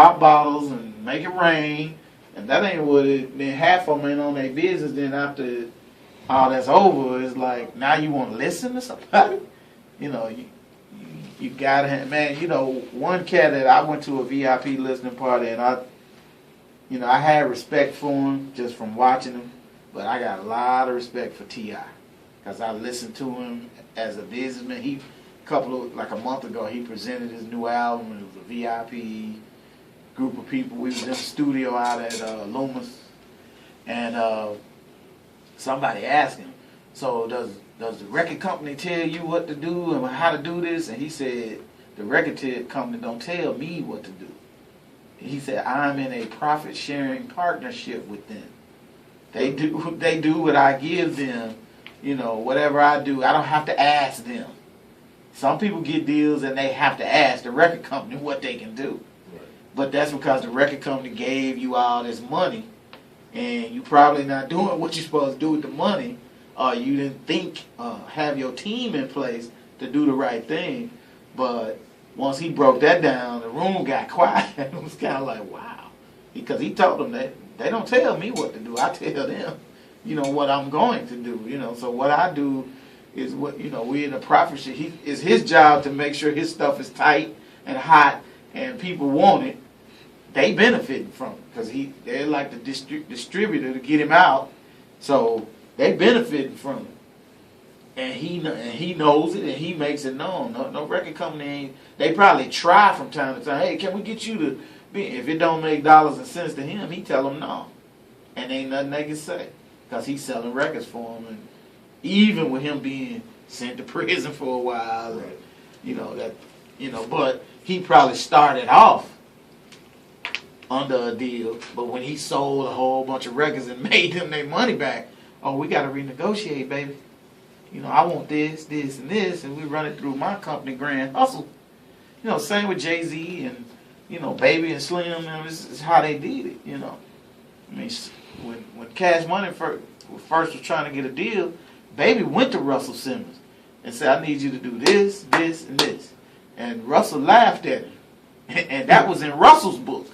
pop bottles and make it rain, and that ain't what it. Then half of them ain't on their business. Then after all that's over, it's like now you want to listen to somebody. You know, you gotta have, man. You know, one cat that I went to a VIP listening party, and I had respect for him just from watching him, but I got a lot of respect for T.I. because I listened to him as a businessman. Like a month ago, he presented his new album, and it was a VIP group of people. We was in the studio out at Loomis, and somebody asked him, so does the record company tell you what to do and how to do this? And he said, the record company don't tell me what to do. He said, I'm in a profit-sharing partnership with them. They do what I give them. You know, whatever I do, I don't have to ask them. Some people get deals and they have to ask the record company what they can do. Right. But that's because the record company gave you all this money, and you probably not doing what you're supposed to do with the money, or you didn't think, have your team in place to do the right thing. But once he broke that down, the room got quiet. It was kind of like, wow. Because he told them that they don't tell me what to do. I tell them, what I'm going to do. So what I do is what, we're in a profit. It's his job to make sure his stuff is tight and hot and people want it. They benefiting from it because they're like the distributor to get him out. So they benefiting from it. And he knows it, and he makes it known. No record company ain't. They probably try from time to time. Hey, can we get you to be? If it don't make dollars and cents to him, he tell them no, and ain't nothing they can say because he's selling records for them. And even with him being sent to prison for a while, and, but he probably started off under a deal. But when he sold a whole bunch of records and made them their money back, oh, we got to renegotiate, baby. I want this, this, and this, and we run it through my company, Grand Hustle. Same with Jay-Z and, Baby and Slim. This is how they did it, I mean, when Cash Money first was trying to get a deal, Baby went to Russell Simmons and said, I need you to do this, this, and this. And Russell laughed at him. And that was in Russell's book.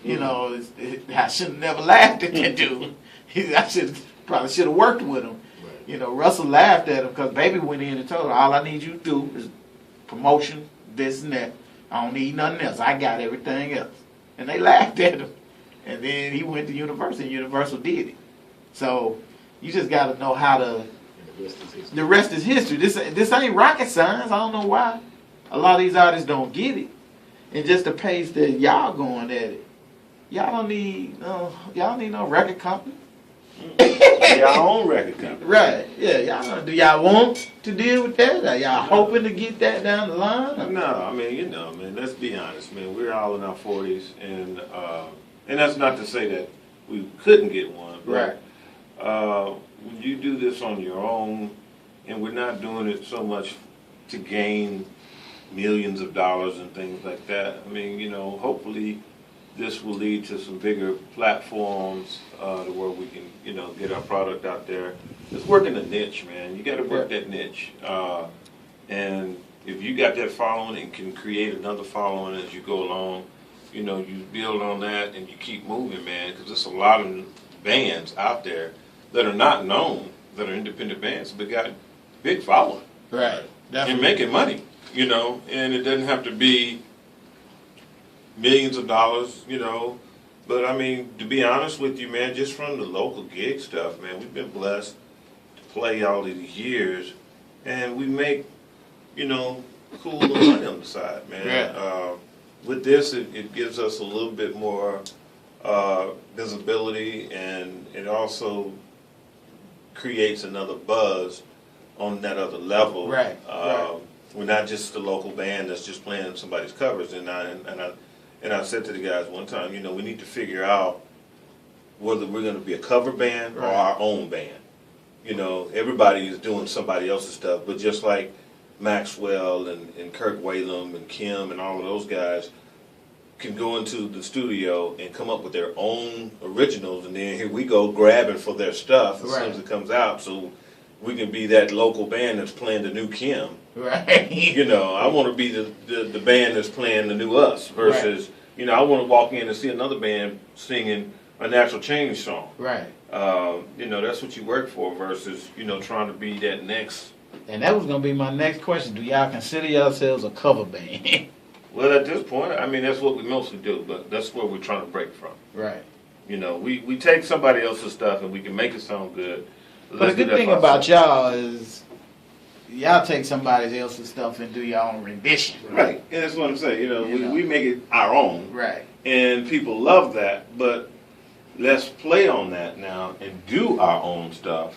I should have never laughed at that dude. I probably should have worked with him. Russell laughed at him because Baby went in and told her, all I need you to do is promotion, this and that. I don't need nothing else. I got everything else. And they laughed at him. And then he went to Universal, and Universal did it. So you just got to know how to... The rest is history. This ain't rocket science. I don't know why a lot of these artists don't get it. And just the pace that y'all going at it. Y'all don't need no record company. Y'all own record company. Right. Yeah. Do y'all want to deal with that? Are y'all hoping to get that down the line? No, I mean, let's be honest, man. We're all in our 40s, and that's not to say that we couldn't get one. But, right. When you do this on your own, and we're not doing it so much to gain millions of dollars and things like that. I mean, hopefully this will lead to some bigger platforms to where we can, get our product out there. Just working the niche, man. You got to work that niche. And if you got that following and can create another following as you go along, you build on that and you keep moving, man. Because there's a lot of bands out there that are not known, that are independent bands, but got big following. Right. Definitely. And making money, and it doesn't have to be millions of dollars, But I mean, to be honest with you, man, just from the local gig stuff, man, we've been blessed to play all these years, and we make, cool little money on the side, man. Yeah. With this, it gives us a little bit more visibility, and it also creates another buzz on that other level. Right. We're not just the local band that's just playing somebody's covers, and I said to the guys one time, we need to figure out whether we're going to be a cover band or our own band. Everybody is doing somebody else's stuff, but just like Maxwell and Kirk Whalum and Kim and all of those guys can go into the studio and come up with their own originals, and then here we go grabbing for their stuff as soon as it comes out, so we can be that local band that's playing the new Kim. Right. I want to be the band that's playing the new Us versus You know, I want to walk in and see another band singing a Natural Change song. Right. You know, that's what you work for versus, you know, trying to be that next. And that was gonna be my next question. Do y'all consider yourselves a cover band? Well, at this point, I mean, that's what we mostly do, but that's where we're trying to break from. Right. You know, we take somebody else's stuff and we can make it sound good. But the good thing about y'all is y'all take somebody else's stuff and do your own rendition. Right, and that's what I'm saying. You know, You know. we make it our own. Right. And people love that, but let's play on that now and do our own stuff